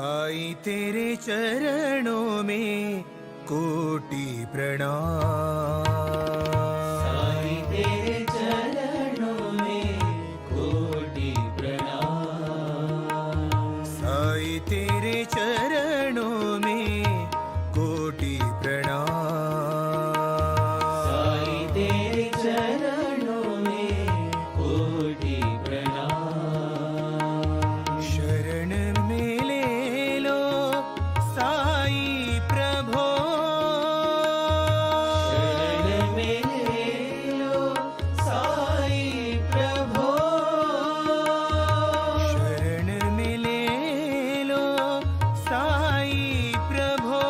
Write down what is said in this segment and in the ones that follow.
आई तेरे चरणों में कोटि प्रणाम। साईं तेरे चरणों में कोटि प्रणाम। साई तेरे चरणों में कोटि प्रणाम। साईं तेरे चरणों में कोटि प्रणाम। शरण में ले लो साई प्रभो। शरण में ले लो साईं प्रभो। शरण में ले लो साई प्रभो।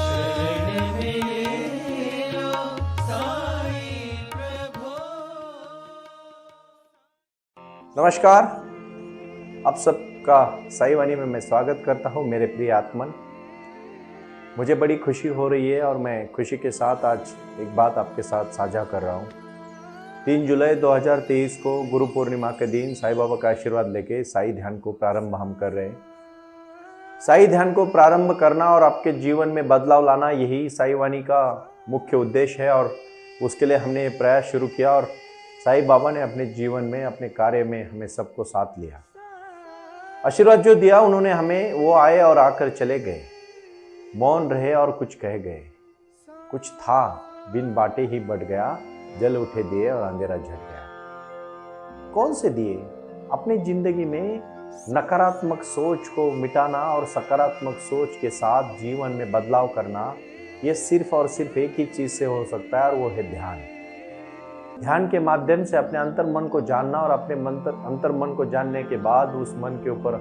शरण में ले लो साईं प्रभो। नमस्कार, आप सबका साई वाणी में मैं स्वागत करता हूं। मेरे प्रिय आत्मन, मुझे बड़ी खुशी हो रही है और मैं खुशी के साथ आज एक बात आपके साथ साझा कर रहा हूं। 3 जुलाई 2023 को गुरु पूर्णिमा के दिन साईं बाबा का आशीर्वाद लेके साई ध्यान को प्रारंभ हम कर रहे हैं। साई ध्यान को प्रारंभ करना और आपके जीवन में बदलाव लाना, यही साई वाणी का मुख्य उद्देश्य है और उसके लिए हमने ये प्रयास शुरू किया और साईं बाबा ने अपने जीवन में, अपने कार्य में हमें सबको साथ लिया। आशीर्वाद जो दिया उन्होंने हमें, वो आए और आकर चले गए, मौन रहे और कुछ कह गए। कुछ था बिन बाटे ही बढ़ गया, जल उठे दिए और अंधेरा झट गया। कौन से दिए? अपनी जिंदगी में नकारात्मक सोच को मिटाना और सकारात्मक सोच के साथ जीवन में बदलाव करना, ये सिर्फ और सिर्फ एक ही चीज से हो सकता है और वो है ध्यान। ध्यान के माध्यम से अपने अंतर मन को जानना और अपने अंतर मन को जानने के बाद उस मन के ऊपर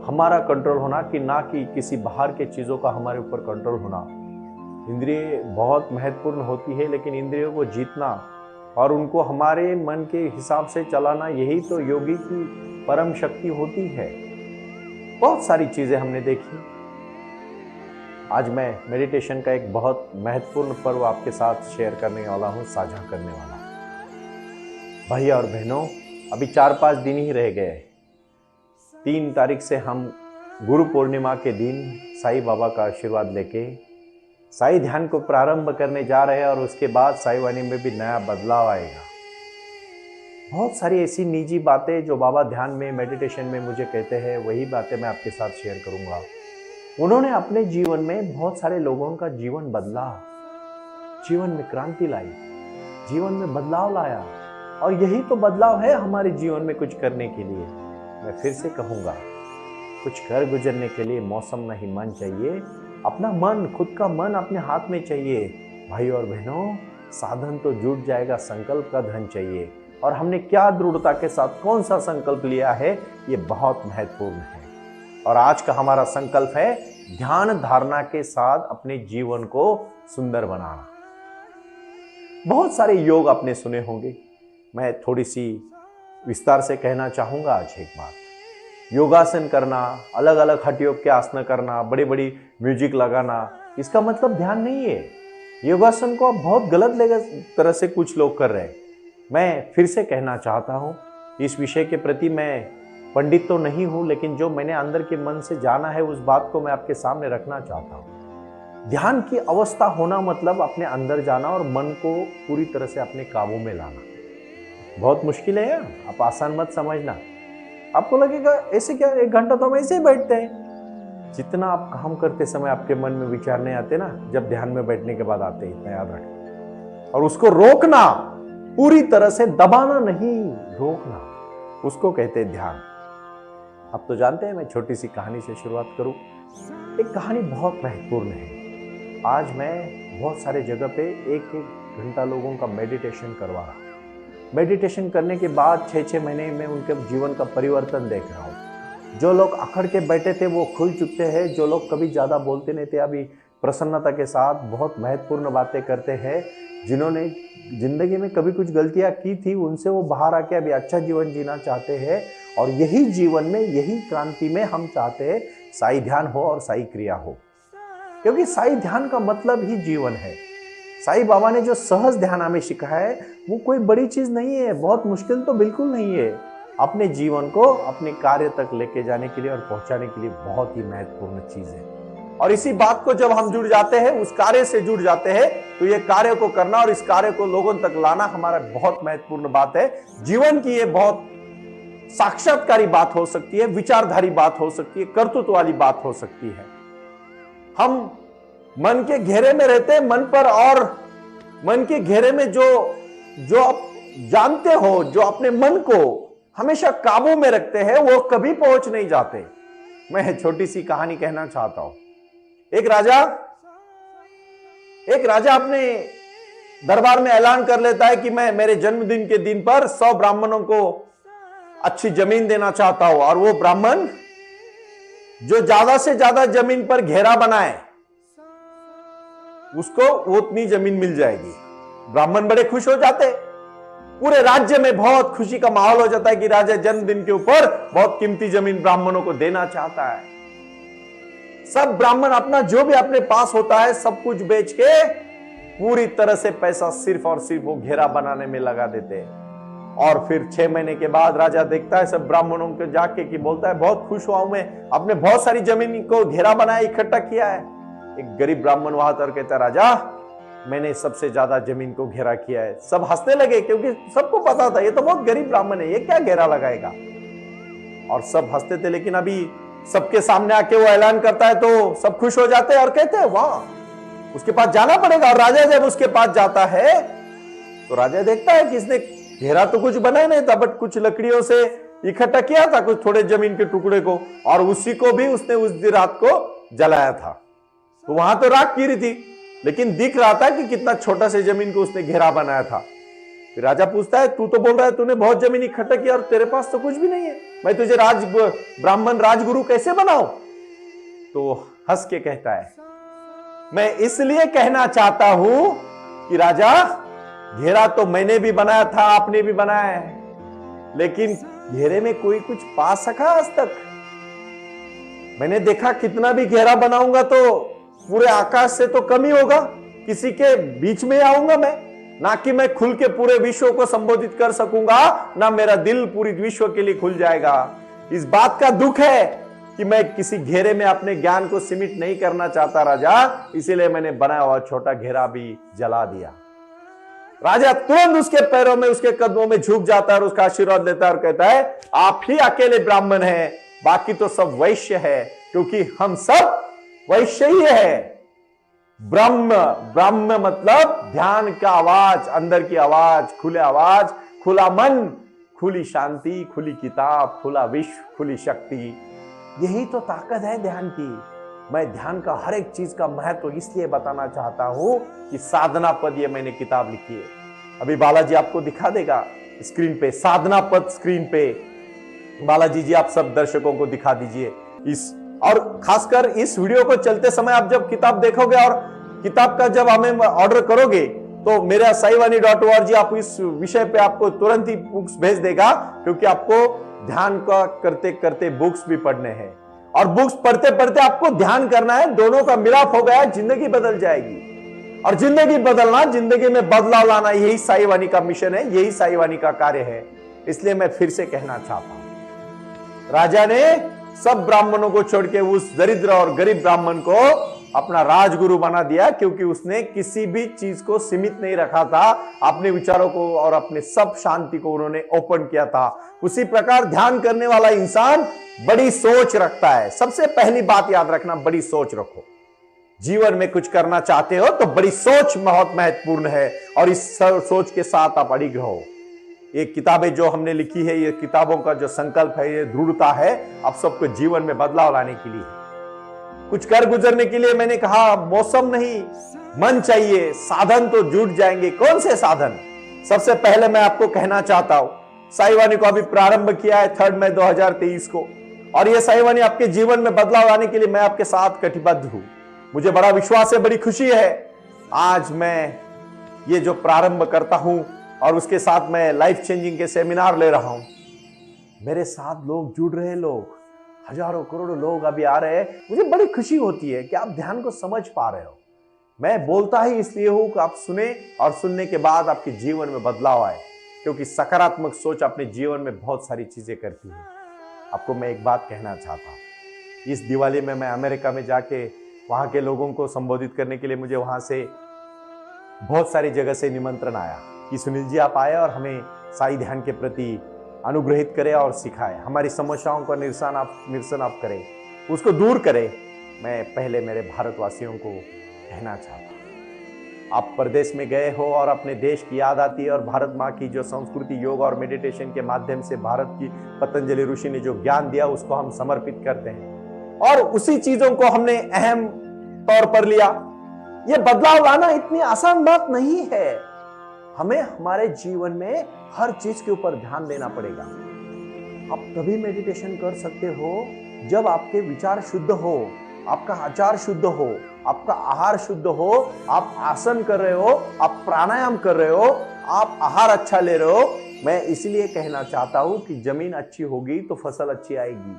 हमारा कंट्रोल होना, कि ना कि किसी बाहर के चीज़ों का हमारे ऊपर कंट्रोल होना। इंद्रिय बहुत महत्वपूर्ण होती है, लेकिन इंद्रियों को जीतना और उनको हमारे मन के हिसाब से चलाना, यही तो योगी की परम शक्ति होती है। बहुत सारी चीज़ें हमने देखी। आज मैं मेडिटेशन का एक बहुत महत्वपूर्ण पर्व आपके साथ शेयर करने वाला हूँ, साझा करने वाला हूँ। भाई और बहनों, अभी 4-5 दिन ही रह गए। 3 तारीख से हम गुरु पूर्णिमा के दिन साईं बाबा का आशीर्वाद लेके साई ध्यान को प्रारंभ करने जा रहे हैं और उसके बाद साई वाणी में भी नया बदलाव आएगा। बहुत सारी ऐसी निजी बातें जो बाबा ध्यान में, मेडिटेशन में मुझे कहते हैं, वही बातें मैं आपके साथ शेयर करूंगा। उन्होंने अपने जीवन में बहुत सारे लोगों का जीवन बदला, जीवन में क्रांति लाई, जीवन में बदलाव लाया, और यही तो बदलाव है हमारे जीवन में कुछ करने के लिए। मैं फिर से कहूँगा, कुछ कर गुजरने के लिए मौसम नहीं मन चाहिए, अपना मन, खुद का मन अपने हाथ में चाहिए। भाई और बहनों, साधन तो जुट जाएगा, संकल्प का धन चाहिए। और हमने क्या दृढ़ता के साथ कौन सा संकल्प लिया है, ये बहुत महत्वपूर्ण है। और आज का हमारा संकल्प है ध्यान धारणा के साथ अपने जीवन को सुंदर बनाना। बहुत सारे योग आपने सुने होंगे, मैं थोड़ी सी विस्तार से कहना चाहूँगा आज एक बात। योगासन करना, अलग अलग हठ योग के आसन करना, बड़ी बड़ी म्यूजिक लगाना, इसका मतलब ध्यान नहीं है। योगासन को आप बहुत गलत तरह से कुछ लोग कर रहे हैं। मैं फिर से कहना चाहता हूँ, इस विषय के प्रति मैं पंडित तो नहीं हूँ, लेकिन जो मैंने अंदर के मन से जाना है उस बात को मैं आपके सामने रखना चाहता हूँ। ध्यान की अवस्था होना मतलब अपने अंदर जाना और मन को पूरी तरह से अपने काबू में लाना। बहुत मुश्किल है यार, आप आसान मत समझना। आपको लगेगा ऐसे क्या, 1 घंटा तो हम ऐसे ही बैठते हैं। जितना आप काम करते समय आपके मन में विचार नहीं आते ना, जब ध्यान में बैठने के बाद आते, इतना याद रखें। और उसको रोकना, पूरी तरह से दबाना नहीं, रोकना, उसको कहते हैं ध्यान। आप तो जानते हैं, मैं छोटी सी कहानी से शुरुआत करूं। एक कहानी बहुत महत्वपूर्ण है। आज मैं बहुत सारे जगह पे 1-1 घंटा लोगों का मेडिटेशन करवा रहा हूं। मेडिटेशन करने के बाद 6-6 महीने में उनके जीवन का परिवर्तन देख रहा हूँ। जो लोग अकड़ के बैठे थे वो खुल चुके हैं, जो लोग कभी ज़्यादा बोलते नहीं थे अभी प्रसन्नता के साथ बहुत महत्वपूर्ण बातें करते हैं। जिन्होंने जिंदगी में कभी कुछ गलतियाँ की थी, उनसे वो बाहर आके अभी अच्छा जीवन जीना चाहते हैं। और यही जीवन में, यही क्रांति में हम चाहते हैं साई ध्यान हो और साई क्रिया हो, क्योंकि साई ध्यान का मतलब ही जीवन है। साईं बाबा ने जो सहज ध्यान हमें सिखाया है वो कोई बड़ी चीज नहीं है, बहुत मुश्किल तो बिल्कुल नहीं है। अपने जीवन को अपने कार्य तक लेके जाने के लिए और पहुंचाने के लिए बहुत ही महत्वपूर्ण चीज है। और इसी बात को जब हम जुड़ जाते हैं, उस कार्य से जुड़ जाते हैं, तो ये कार्य को करना और इस कार्य को लोगों तक लाना हमारा बहुत महत्वपूर्ण बात है। जीवन की ये बहुत साक्षात्कारी बात हो सकती है, विचारधारी बात हो सकती है, कर्तृत्व वाली बात हो सकती है। हम मन के घेरे में रहते हैं, मन पर, और मन के घेरे में जो आप जानते हो, जो अपने मन को हमेशा काबू में रखते हैं, वो कभी पहुंच नहीं जाते। मैं छोटी सी कहानी कहना चाहता हूं। एक राजा अपने दरबार में ऐलान कर लेता है कि मैं मेरे जन्मदिन के दिन पर 100 ब्राह्मणों को अच्छी जमीन देना चाहता हूं, और वो ब्राह्मण जो ज्यादा से ज्यादा जमीन पर घेरा बनाए उसको उतनी जमीन मिल जाएगी। ब्राह्मण बड़े खुश हो जाते, पूरे राज्य में बहुत खुशी का माहौल हो जाता है कि राजा जन्मदिन के ऊपर बहुत कीमती जमीन ब्राह्मणों को देना चाहता है। सब ब्राह्मण अपना जो भी अपने पास होता है सब कुछ बेच के पूरी तरह से पैसा सिर्फ और सिर्फ वो घेरा बनाने में लगा देते हैं। और फिर 6 महीने के बाद राजा देखता है सब ब्राह्मणों को जाके कि बोलता है बहुत खुश हुआ हूं मैं, अपने बहुत सारी जमीन को घेरा बनाया, इकट्ठा किया है। एक गरीब ब्राह्मण वहां तर कहता है राजा मैंने सबसे ज्यादा जमीन को घेरा किया है। सब हंसने लगे क्योंकि सबको पता था ये तो बहुत गरीब ब्राह्मण है, ये क्या घेरा लगाएगा। और सब हंसते थे, लेकिन अभी सबके सामने आके वो ऐलान करता है तो सब खुश हो जाते हैं और कहते हैं वाह उसके पास जाना पड़ेगा। और राजा जब उसके पास जाता है तो राजा देखता है कि इसने घेरा तो कुछ बनाया नहीं था, बट कुछ लकड़ियों से इकट्ठा किया था कुछ थोड़े जमीन के टुकड़े को, और उसी को भी उसने उस दिन रात को जलाया था। तो वहां तो राख गिरी थी, लेकिन दिख रहा था कि कितना छोटा से जमीन को उसने घेरा बनाया था। फिर राजा पूछता है तू तो बोल रहा है तूने बहुत जमीन इकट्ठा किया और तेरे पास तो कुछ भी नहीं है, मैं तुझे ब्राह्मण राजगुरु कैसे बनाऊं। तो हंस के कहता है मैं इसलिए कहना चाहता हूं कि राजा घेरा तो मैंने भी बनाया था, आपने भी बनाया है, लेकिन घेरे में कोई कुछ पा सका आज तक। मैंने देखा कितना भी घेरा बनाऊंगा तो पूरे आकाश से तो कम ही होगा, किसी के बीच में आऊंगा मैं, ना कि मैं खुल के पूरे विश्व को संबोधित कर सकूंगा, ना मेरा दिल पूरी विश्व के लिए खुल जाएगा। इस बात का दुख है कि मैं किसी घेरे में अपने ज्ञान को सीमित नहीं करना चाहता राजा, इसीलिए मैंने बनाया हुआ छोटा घेरा भी जला दिया। राजा तुरंत उसके पैरों में, उसके कदमों में झुक जाता है और उसका आशीर्वाद लेता है और कहता है आप ही अकेले ब्राह्मण हैं, बाकी तो सब वैश्य है, क्योंकि हम सब वैश्य ही है। ब्रह्म मतलब ध्यान का आवाज, अंदर की आवाज, खुला मन, खुली शांति, खुली किताब, खुला विश्व, खुली शक्ति। यही तो ताकत है ध्यान की। मैं ध्यान का हर एक चीज का महत्व इसलिए बताना चाहता हूं कि साधना पद ये मैंने किताब लिखी है। अभी बालाजी आपको दिखा देगा स्क्रीन पे, साधना पद स्क्रीन पे। बालाजी जी आप सब दर्शकों को दिखा दीजिए इस, और खासकर इस वीडियो को चलते समय आप जब किताब देखोगे और किताब का जब हमें ऑर्डर करोगे तो मेरा saivani.org आप इस विषय पे आपको तुरंत ही बुक्स भेज देगा, क्योंकि आपको ध्यान का करते करते बुक्स भी पढ़ने हैं, और बुक्स पढ़ते पढ़ते आपको ध्यान करना है। दोनों का मिलाप हो गया, जिंदगी बदल जाएगी। और जिंदगी बदलना, जिंदगी में बदलाव लाना, यही साईवानी का मिशन है, यही साईवानी का कार्य है। इसलिए मैं फिर से कहना चाहता हूं, राजा ने सब ब्राह्मणों को छोड़ के उस दरिद्र और गरीब ब्राह्मण को अपना राजगुरु बना दिया, क्योंकि उसने किसी भी चीज को सीमित नहीं रखा था, अपने विचारों को और अपने सब शांति को उन्होंने ओपन किया था। उसी प्रकार ध्यान करने वाला इंसान बड़ी सोच रखता है। सबसे पहली बात याद रखना, बड़ी सोच रखो। जीवन में कुछ करना चाहते हो तो बड़ी सोच बहुत महत्वपूर्ण है, और इस सोच के साथ आप अड़िग रहो। ये किताबें जो हमने लिखी है, ये किताबों का जो संकल्प है, ये दृढ़ता है आप सबको जीवन में बदलाव लाने के लिए। कुछ कर गुजरने के लिए मैंने कहा मौसम नहीं, मन चाहिए, साधन तो जुट जाएंगे। कौन से साधन? सबसे पहले मैं आपको कहना चाहता हूं, साईवानी को अभी प्रारंभ किया है 3 मई 2023 को, और यह साईवानी आपके जीवन में बदलाव लाने के लिए मैं आपके साथ कटिबद्ध हूं। मुझे बड़ा विश्वास है, बड़ी खुशी है। आज मैं ये जो प्रारंभ करता हूं और उसके साथ मैं लाइफ चेंजिंग के सेमिनार ले रहा हूं, मेरे साथ लोग जुड़ रहे, लोग हजारों करोड़ों लोग अभी आ रहे हैं। मुझे बड़ी खुशी होती है कि आप ध्यान को समझ पा रहे हो। मैं बोलता ही इसलिए हूं कि आप सुने और सुनने के बाद आपके जीवन में बदलाव आए। क्योंकि सकारात्मक सोच अपने जीवन में बहुत सारी चीजें करती है। आपको मैं एक बात कहना चाहता हूँ, इस दिवाली में मैं अमेरिका में जाके वहाँ के लोगों को संबोधित करने के लिए मुझे वहाँ से बहुत सारी जगह से निमंत्रण आया कि सुनील जी आप आए और हमें साई ध्यान के प्रति अनुग्रहित करें और सिखाएं, हमारी समस्याओं का निरसन आप करें, उसको दूर करें। मैं पहले मेरे भारतवासियों को कहना चाहता हूँ, आप प्रदेश में गए हो और अपने देश की याद आती है और भारत माँ की जो संस्कृति, योग और मेडिटेशन के माध्यम से भारत की पतंजलि ऋषि ने जो ज्ञान दिया उसको हम समर्पित करते हैं और उसी चीजों को हमने अहम तौर पर लिया। ये बदलाव लाना इतनी आसान बात नहीं है। हमें हमारे जीवन में हर चीज के ऊपर ध्यान देना पड़ेगा। आप तभी मेडिटेशन कर सकते हो जब आपके विचार शुद्ध हो, आपका आचार शुद्ध हो, आपका आहार शुद्ध हो, आप आसन कर रहे हो, आप प्राणायाम कर रहे हो, आप आहार अच्छा ले रहे हो। मैं इसलिए कहना चाहता हूं कि जमीन अच्छी होगी तो फसल अच्छी आएगी।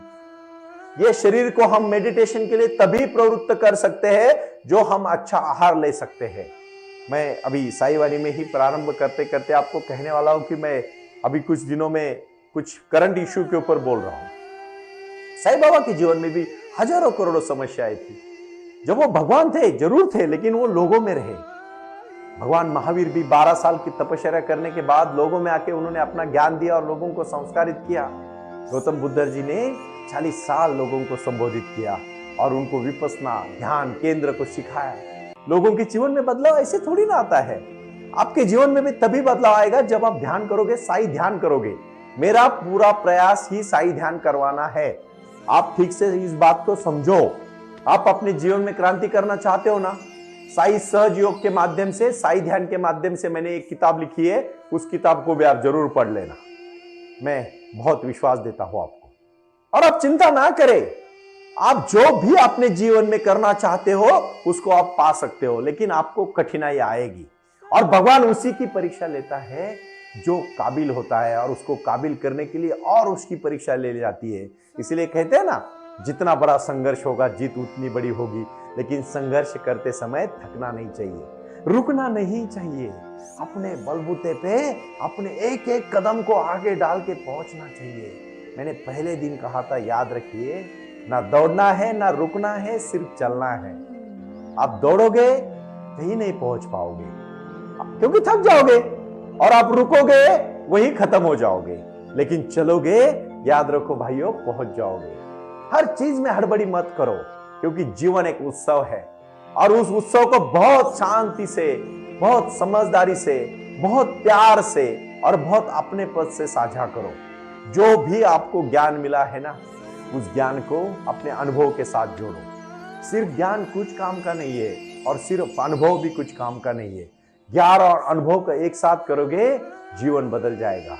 ये शरीर को हम मेडिटेशन के लिए तभी प्रवृत्त कर सकते हैं जो हम अच्छा आहार ले सकते हैं। मैं अभी साई वाणी में ही प्रारंभ करते करते आपको कहने वाला हूं कि मैं अभी कुछ दिनों में कुछ करंट इश्यू के ऊपर बोल रहा हूं। साई बाबा के जीवन में भी हजारों करोड़ों समस्याएं थी। जब वो भगवान थे, जरूर थे, लेकिन वो लोगों में रहे। भगवान महावीर भी 12 साल की तपस्या करने के बाद लोगों में आके उन्होंने अपना ज्ञान दिया और लोगों को संस्कारित किया। गौतम बुद्ध जी ने 40 साल लोगों को संबोधित किया और उनको विपस्सना ध्यान केंद्र को सिखाया। लोगों के जीवन में बदलाव ऐसे थोड़ी ना आता है। आपके जीवन में भी तभी बदलाव आएगा जब आप ध्यान करोगे, साई ध्यान करोगे। मेरा पूरा प्रयास ही साई ध्यान करवाना है। आप ठीक से इस बात को समझो। आप अपने जीवन में क्रांति करना चाहते हो ना, साई सहज योग के माध्यम से, साई ध्यान के माध्यम से मैंने एक किताब लिखी है, उस किताब को भी आप जरूर पढ़ लेना। मैं बहुत विश्वास देता हूं आपको। और आप चिंता ना करें, आप जो भी अपने जीवन में करना चाहते हो उसको आप पा सकते हो, लेकिन आपको कठिनाई आएगी और भगवान उसी की परीक्षा लेता है जो काबिल होता है और उसको काबिल करने के लिए और उसकी परीक्षा ले जाती है। इसलिए कहते हैं ना, जितना बड़ा संघर्ष होगा जीत उतनी बड़ी होगी, लेकिन संघर्ष करते समय थकना नहीं चाहिए, रुकना नहीं चाहिए। अपने बलबूते पे अपने एक एक कदम को आगे डाल के पहुंचना चाहिए। मैंने पहले दिन कहा था, याद रखिए, ना दौड़ना है ना रुकना है, सिर्फ चलना है। आप दौड़ोगे कहीं नहीं पहुंच पाओगे क्योंकि थक जाओगे, और आप रुकोगे वही खत्म हो जाओगे। लेकिन चलोगे, याद रखो भाइयों, पहुंच जाओगे। हर चीज में हड़बड़ी मत करो, क्योंकि जीवन एक उत्सव है और उस उत्सव को बहुत शांति से, बहुत समझदारी से, बहुत प्यार से और बहुत अपने पद से साझा करो। जो भी आपको ज्ञान मिला है ना, उस ज्ञान को अपने अनुभव के साथ जोड़ो। सिर्फ ज्ञान कुछ काम का नहीं है और सिर्फ अनुभव भी कुछ काम का नहीं है। ज्ञान और अनुभव का एक साथ करोगे, जीवन बदल जाएगा।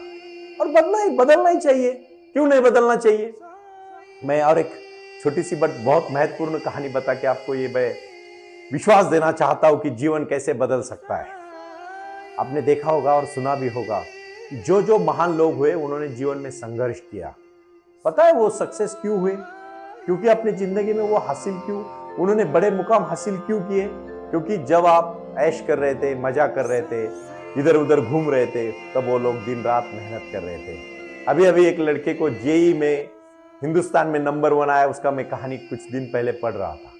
और बदलना ही चाहिए। क्यों नहीं बदलना चाहिए? मैं और एक छोटी सी बट बहुत महत्वपूर्ण कहानी बता के आपको ये मैं विश्वास देना चाहता हूं कि जीवन कैसे बदल सकता है। आपने देखा होगा और सुना भी होगा, जो महान लोग हुए उन्होंने जीवन में संघर्ष किया। पता है वो सक्सेस क्यों हुए? क्योंकि अपनी जिंदगी में वो हासिल क्यों, उन्होंने बड़े मुकाम हासिल क्यों किए? क्योंकि जब आप ऐश कर रहे थे, मजा कर रहे थे, इधर उधर घूम रहे थे, तब वो लोग दिन रात मेहनत कर रहे थे। अभी एक लड़के को जेईई में हिंदुस्तान में नंबर 1 आया, उसका मैं कहानी कुछ दिन पहले पढ़ रहा था।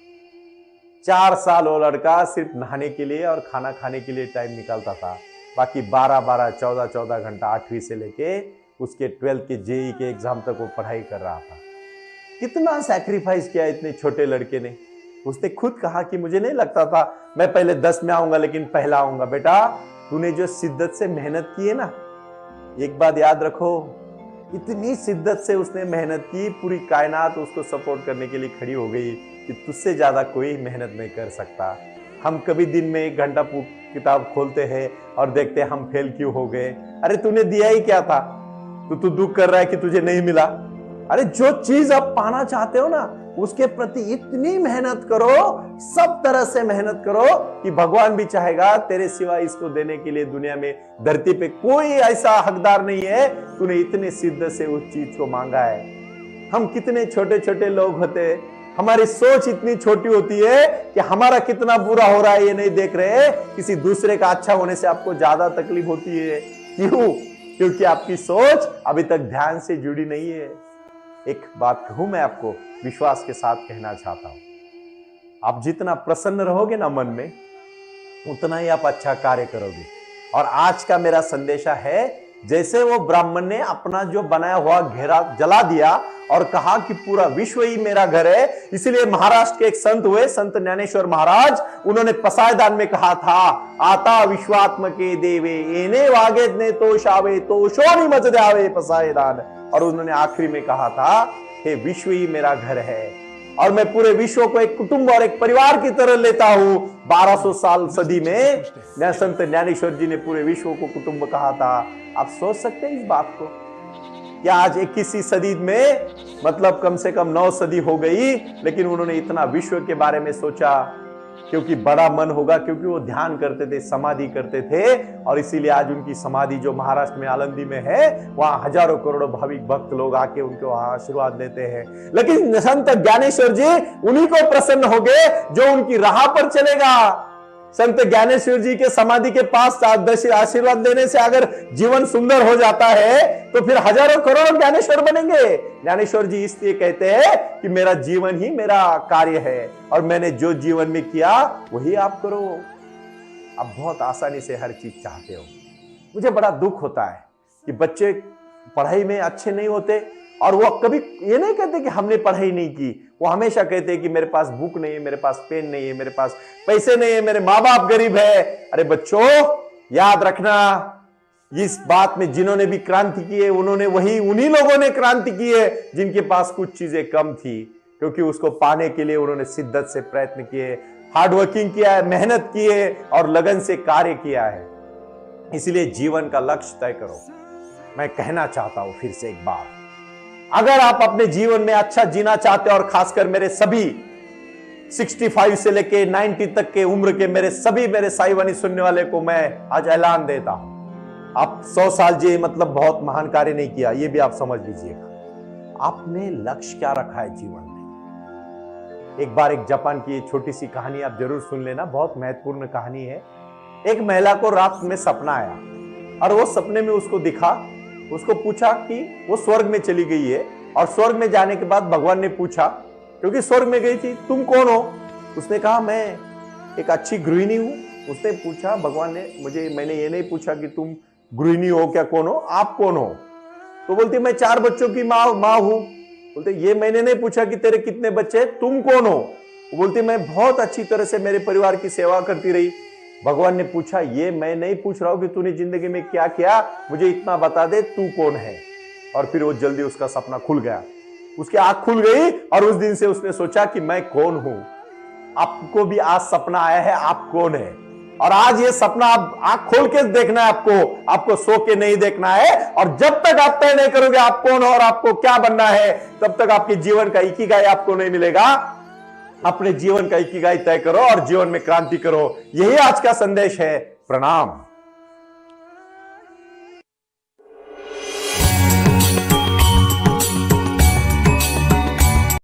4 साल वो लड़का सिर्फ नहाने के लिए और खाना खाने के लिए टाइम निकालता था। बाकी 12-12, 14-14 घंटा 8वीं से लेके उसके 12th के जेईई के एग्जाम तक वो पढ़ाई कर रहा था। कितना सैक्रिफाइस किया इतने छोटे लड़के ने। उसने खुद कहा कि मुझे नहीं लगता था मैं पहले 10 में आऊंगा, लेकिन पहला आऊंगा। बेटा, तूने जो शिद्दत से मेहनत की है ना, एक बात याद रखो, इतनी शिद्दत से उसने मेहनत की, पूरी कायनात उसको सपोर्ट करने के लिए खड़ी हो गई कि तुझसे ज्यादा कोई मेहनत नहीं कर सकता। हम कभी दिन में 1 घंटा किताब खोलते हैं और देखते हैं हम फेल क्यों हो गए। अरे तूने दिया ही क्या था? तू दुख कर रहा है कि तुझे नहीं मिला। अरे जो चीज आप पाना चाहते हो ना, उसके प्रति इतनी मेहनत करो, सब तरह से मेहनत करो कि भगवान भी चाहेगा तेरे सिवा इसको देने के लिए दुनिया में, धरती पे कोई ऐसा हकदार नहीं है। तूने इतने शिद्दत से उस चीज को मांगा है। हम कितने छोटे छोटे लोग होते, हमारी सोच इतनी छोटी होती है कि हमारा कितना बुरा हो रहा है ये नहीं देख रहे, किसी दूसरे का अच्छा होने से आपको ज्यादा तकलीफ होती है। क्यों? क्योंकि आपकी सोच अभी तक ध्यान से जुड़ी नहीं है। एक बात कहूं मैं आपको, विश्वास के साथ कहना चाहता हूं, आप जितना प्रसन्न रहोगे ना मन में, उतना ही आप अच्छा कार्य करोगे। और आज का मेरा संदेशा है, जैसे वो ब्राह्मण ने अपना जो बनाया हुआ घेरा जला दिया और कहा कि पूरा विश्व ही मेरा घर है, इसलिए महाराष्ट्र के एक संत हुए, संत ज्ञानेश्वर महाराज, उन्होंने पसायदान में कहा था, आता विश्वात्मके देवे एने वागे ने तोषावे तोषोनि मज द्यावे पसायदान। और उन्होंने आखिरी में कहा था, हे विश्व ही मेरा घर है और मैं पूरे विश्व को एक कुटुंब और एक परिवार की तरह लेता हूं। 1200 साल सदी में संत ज्ञानेश्वर जी ने पूरे विश्व को कुटुंब कहा था। आप सोच सकते हैं इस बात को? क्या आज 21वीं सदी में, मतलब कम से कम 9 सदी हो गई, लेकिन उन्होंने इतना विश्व के बारे में सोचा, क्योंकि बड़ा मन होगा, क्योंकि वो ध्यान करते थे, समाधि करते थे। और इसीलिए आज उनकी समाधि जो महाराष्ट्र में आलंदी में है, वहां हजारों करोड़ों भाविक भक्त लोग आके उनको वहां आशीर्वाद देते हैं। लेकिन संत ज्ञानेश्वर जी उन्हीं को प्रसन्न हो गए जो उनकी राह पर चलेगा। संत ज्ञानेश्वर जी के समाधि के पास आशीर्वाद देने से अगर जीवन सुंदर हो जाता है, तो फिर हजारों करोड़ों ज्ञानेश्वर बनेंगे। ज्ञानेश्वर जी इसलिए कहते हैं कि मेरा जीवन ही मेरा कार्य है और मैंने जो जीवन में किया वही आप करो। आप बहुत आसानी से हर चीज चाहते हो। मुझे बड़ा दुख होता है कि बच्चे पढ़ाई में अच्छे नहीं होते और वो कभी ये नहीं कहते कि हमने पढ़ाई नहीं की, वो हमेशा कहते हैं कि मेरे पास बुक नहीं है, मेरे पास पेन नहीं है, मेरे पास पैसे नहीं है, मेरे माँ बाप गरीब है। अरे बच्चों, याद रखना, इस बात में जिन्होंने भी क्रांति की है, उन्हीं लोगों ने क्रांति की है जिनके पास कुछ चीजें कम थी, क्योंकि उसको पाने के लिए उन्होंने शिद्दत से प्रयत्न किए, हार्डवर्किंग किया है, मेहनत की है और लगन से कार्य किया है। इसलिए जीवन का लक्ष्य तय करो। मैं कहना चाहता हूं फिर से एक बार, अगर आप अपने जीवन में अच्छा जीना चाहते हो, और खासकर मेरे सभी 65 से लेके 90 तक के उम्र के मेरे साईवानी सुनने वाले को मैं आज ऐलान देता हूं, आप 100 साल जिए मतलब बहुत महान कार्य नहीं किया, ये भी आप समझ लीजिएगा। आपने लक्ष्य क्या रखा है जीवन में? एक बार एक जापान की छोटी सी कहानी आप जरूर सुन लेना, बहुत महत्वपूर्ण कहानी है। एक महिला को रात में सपना आया और वो सपने में उसको दिखा, उसको पूछा कि वो स्वर्ग में चली गई है, और स्वर्ग में जाने के बाद भगवान ने पूछा, क्योंकि स्वर्ग में गई थी, तुम कौन हो? उसने कहा मैं एक अच्छी गृहिणी हूं। उसने पूछा, भगवान ने मैंने ये नहीं पूछा कि तुम गृहिणी हो क्या, कौन हो, आप कौन हो? तो बोलती मैं 4 बच्चों की माँ हूं। बोलते ये मैंने नहीं पूछा कि तेरे कितने बच्चे, तुम कौन हो? वो बोलती मैं बहुत अच्छी तरह से मेरे परिवार की सेवा करती रही। भगवान ने पूछा, ये मैं नहीं पूछ रहा हूं कि तूने जिंदगी में क्या किया, मुझे इतना बता दे तू कौन है। और फिर वो जल्दी उसका सपना खुल गया, उसकी आंख खुल गई और उस दिन से उसने सोचा कि मैं कौन हूं। आपको भी आज सपना आया है, आप कौन है? और आज ये सपना आप आंख खोल के देखना है, आपको सो के नहीं देखना है। और जब तक आप तय नहीं करोगे आप कौन हो और आपको क्या बनना है, तब तक आपके जीवन का इकिगाई आपको नहीं मिलेगा। अपने जीवन का इकिगाई तय करो और जीवन में क्रांति करो। यही आज का संदेश है। प्रणाम।